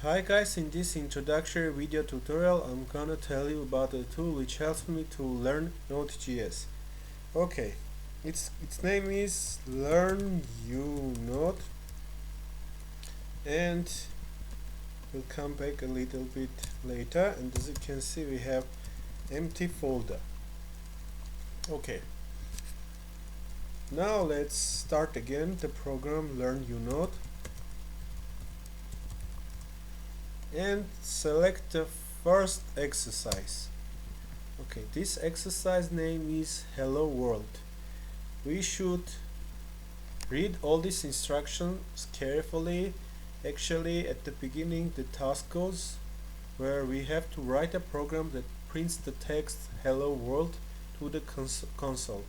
Hi guys, in this introductory video tutorial I'm gonna tell you about a tool which helps me to learn Node.js. Okay, its name is learnyounode, and we'll come back a little bit later, and as you can see we have empty folder. Okay, now let's start again the program learnyounode and select the first exercise. Okay, this exercise name is Hello World. We should read all these instructions carefully. Actually, at the beginning the task goes where we have to write a program that prints the text Hello World to the console.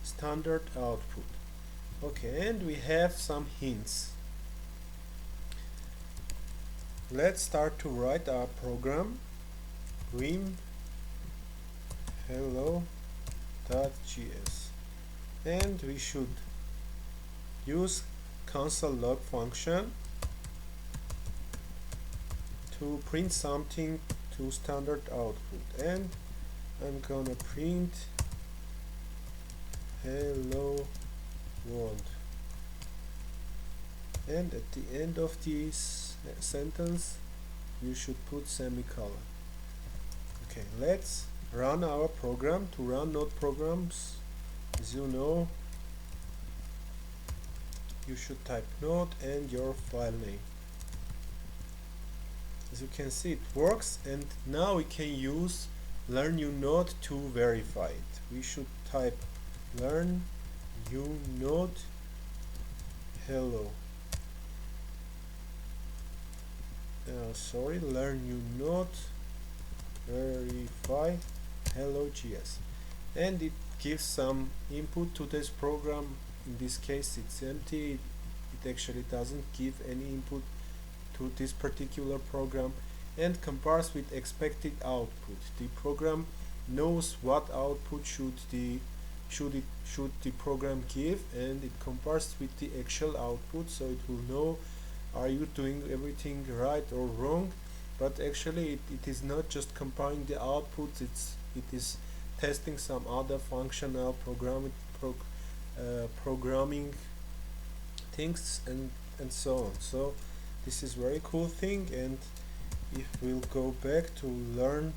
Standard output. Okay, and we have some hints. Let's start to write our program. Vim hello.js, and we should use console log function to print something to standard output, and I'm gonna print hello world, and at the end of this sentence you should put semicolon. Okay, let's run our program. To run Node programs, as you know, you should type node and your file name. As you can see, it works, and now we can use learnyounode to verify it. We should type learnyounode hello. Learnyounode verify hello.js, and it gives some input to this program. In this case it's empty. It actually doesn't give any input to this particular program, and compares with expected output. The program knows what output should the program give, and it compares with the actual output, so it will know are you doing everything right or wrong. But actually it is not just comparing the outputs, it is testing some other functional programming things and so on. So this is very cool thing. And if we'll go back to learnyounode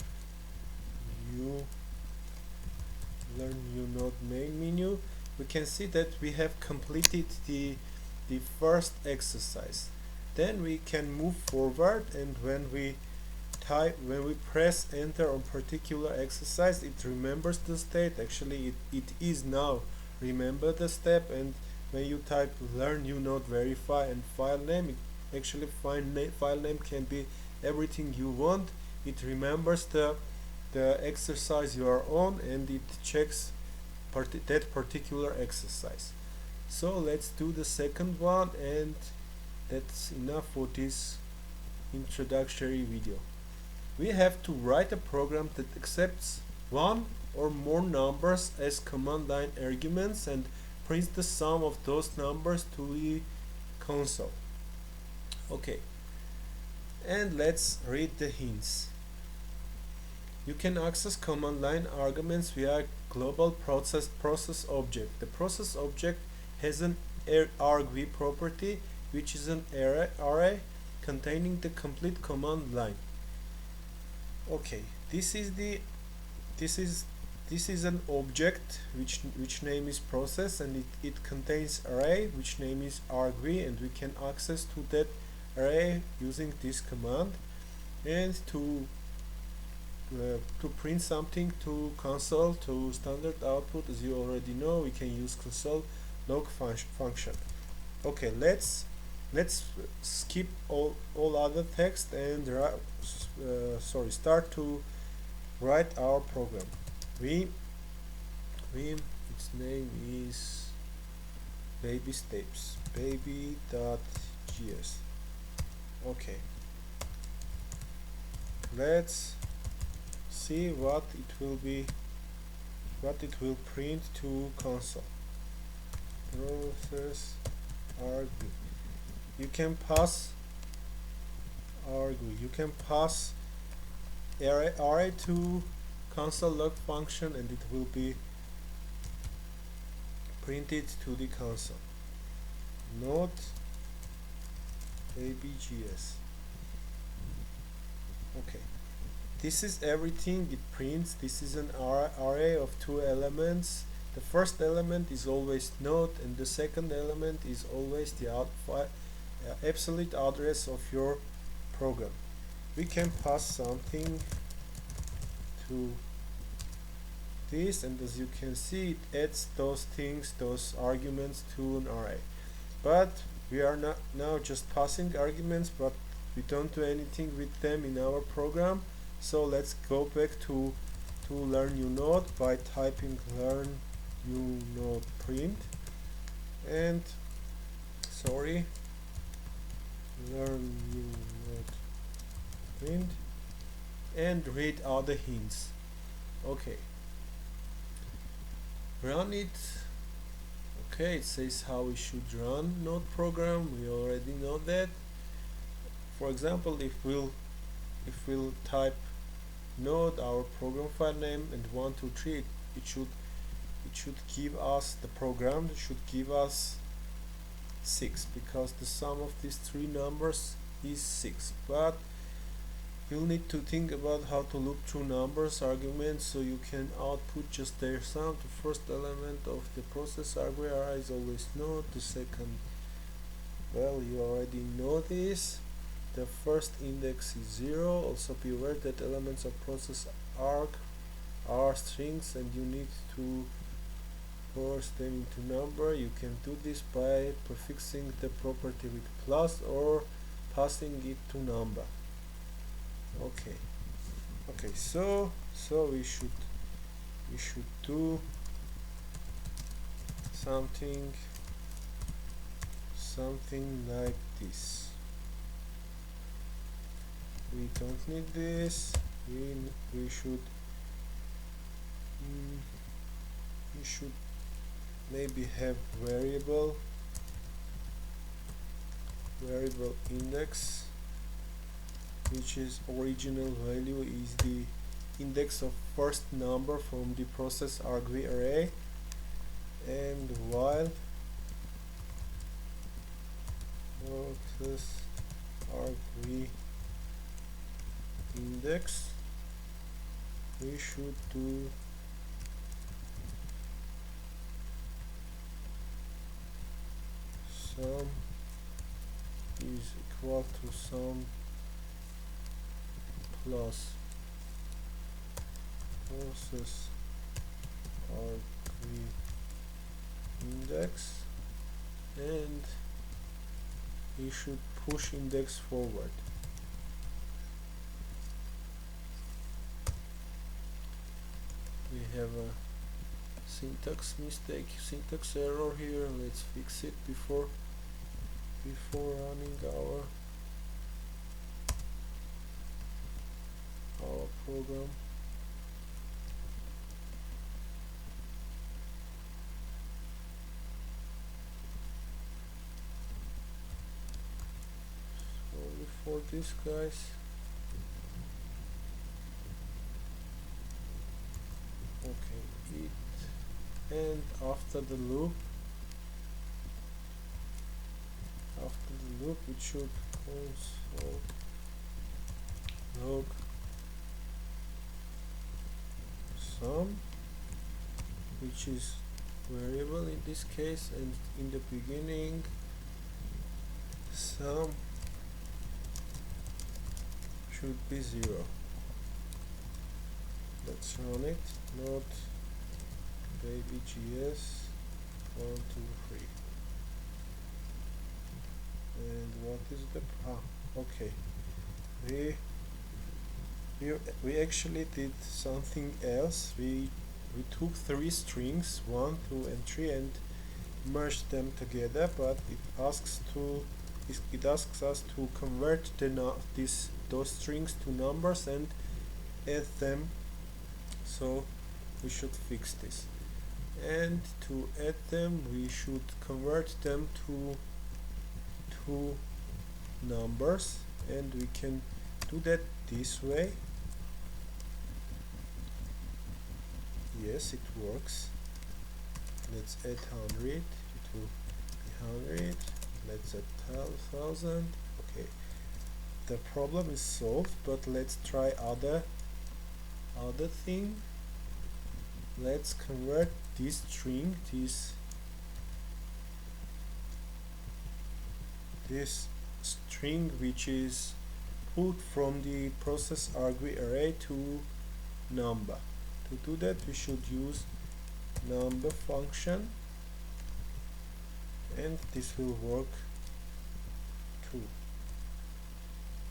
main menu, we can see that we have completed the first exercise. Then we can move forward, and when we press enter on particular exercise, it remembers the state. Actually it is now remember the step, and when you type learnyounode verify and file name, it actually file name can be everything you want. It remembers the exercise you are on, and it checks that particular exercise. So let's do the second one, and that's enough for this introductory video. We have to write a program that accepts one or more numbers as command line arguments and prints the sum of those numbers to the console. Okay, and let's read the hints. You can access command line arguments via global process object. The process object has an argv property, which is an array containing the complete command line. Okay, this is an object which name is process, and it contains array which name is argv, and we can access to that array using this command. And to print something to console to standard output, as you already know, we can use console log function. Okay, let's skip all other text and start to write our program. Vim its name is baby steps baby.js. Okay, let's see what it will print to console. Process argv. You can pass argv. You can pass array to console log function and it will be printed to the console. Node abgs. Okay, this is everything it prints. This is an array of 2 elements. The first element is always node and the second element is always the absolute address of your program. We can pass something to this, and as you can see, it adds those arguments to an array. But we are not now just passing arguments, but we don't do anything with them in our program. So let's go back to learnyounode by typing learnyounode print and learnyounode print and read all the hints. Okay, run it. Okay, it says how we should run node program. We already know that. For example, if we'll type node, our program file name, and 1 2 3, it should give us the program. It should give us 6 because the sum of these 3 numbers is 6. But you'll need to think about how to loop through numbers arguments so you can output just their sum. The first element of the process array is always node. The second, well, you already know this. The first index is 0. Also be aware that elements of process arg are strings and you need to force them into number. You can do this by prefixing the property with plus or passing it to number. Okay, so we should do something like this. We don't need this. We should maybe have variable index, which is original value is the index of first number from the process argv array, and while process argv index, we should do sum is equal to sum plus process argv index, and we should push index forward. We have a syntax mistake, syntax error here. Let's fix it before running our program. Sorry for this, guys. Okay, it, and after the loop it should console log sum, which is variable in this case, and in the beginning sum should be 0. Let's run it. Node abgs 1 2 3. And what is the okay, we actually did something else. We took 3 strings 1 2 and 3 and merged them together, but it asks us to convert those strings to numbers and add them, so we should fix this. And to add them, we should convert them to 2 numbers, and we can do that this way. Yes, it works. Let's add 100. It will be 100. Let's add 1000. Okay, the problem is solved, but let's try other thing. Let's convert this string, this string which is pulled from the process argv array to number. To do that, we should use number function, and this will work too.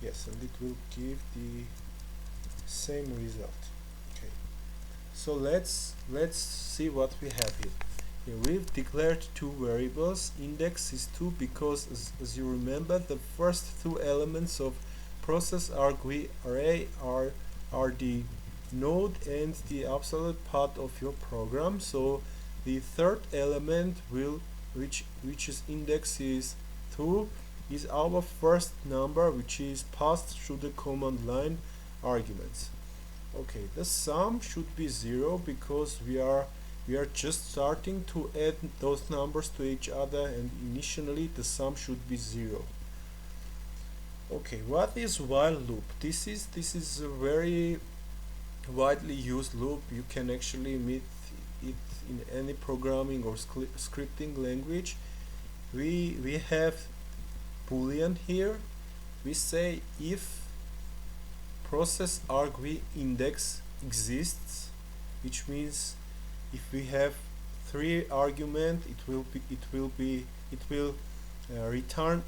Yes, and it will give the same result. Okay, so let's see what we have here. Here we've declared two variables. Index is 2 because, as you remember, the first two elements of process argv array are the node and the absolute part of your program. So the third element which is index is 2 is our first number, which is passed through the command line arguments. Okay, the sum should be 0 because we are just starting to add those numbers to each other, and initially the sum should be 0. Okay, what is while loop? This is a very widely used loop. You can actually meet it in any programming or scripting language. We have boolean here. We say if process argv index exists, which means if we have 3 arguments, it will return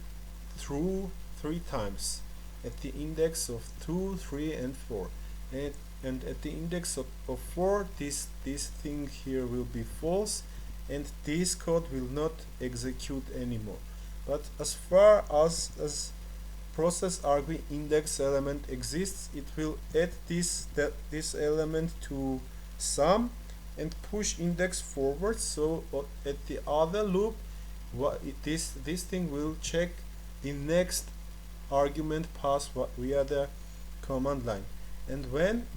true 3 times at the index of 2, 3, and 4, and at the index of 4 this thing here will be false, and this code will not execute anymore. But as far as process argv index element exists, it will add this element to sum and push index forward. So at the other loop, this thing will check the next argument passed via the command line, and when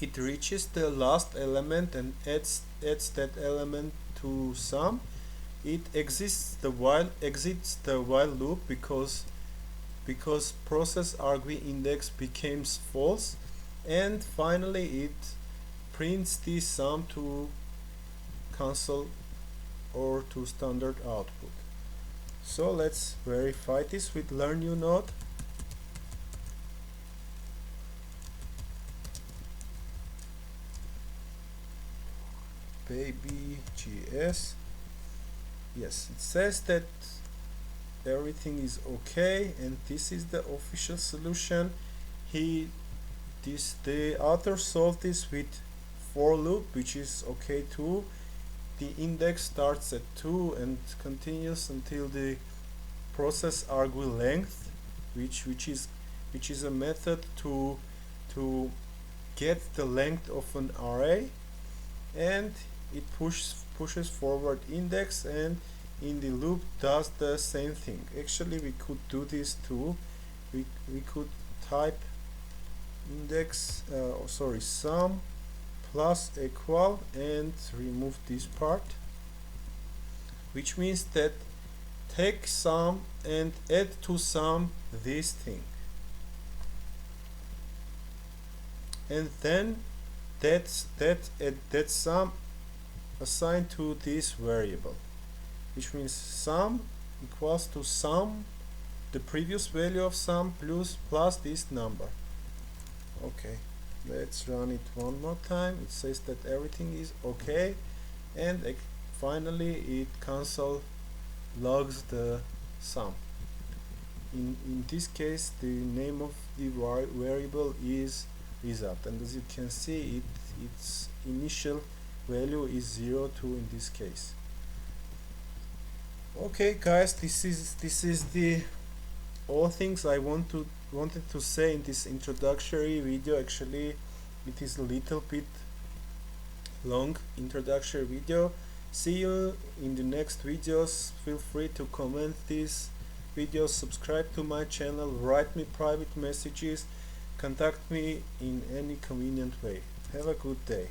it reaches the last element and adds that element to sum, it exits the while loop because process argv index becomes false, and finally it prints the sum to console or to standard output. So let's verify this with learnyounode. baby.js. Yes, it says that everything is okay, and this is the official solution. The author solved this with for loop, which is okay too. The index starts at 2 and continues until the process argv length, which is a method to get the length of an array, and it pushes forward index, and in the loop does the same thing. Actually, we could do this too. We could type index sum plus equal and remove this part, which means that take sum and add to sum this thing, and then that sum assigned to this variable, which means sum equals to sum, the previous value of sum plus this number. Okay, let's run it one more time. It says that everything is okay, and finally it console logs the sum. In this case, the name of the variable is result, and as you can see, its initial value is 0, 2 in this case. Okay guys, this is the all things I wanted to say in this introductory video. Actually, it is a little bit long introductory video. See you in the next videos. Feel free to comment this videos, subscribe to my channel, write me private messages, contact me in any convenient way. Have a good day.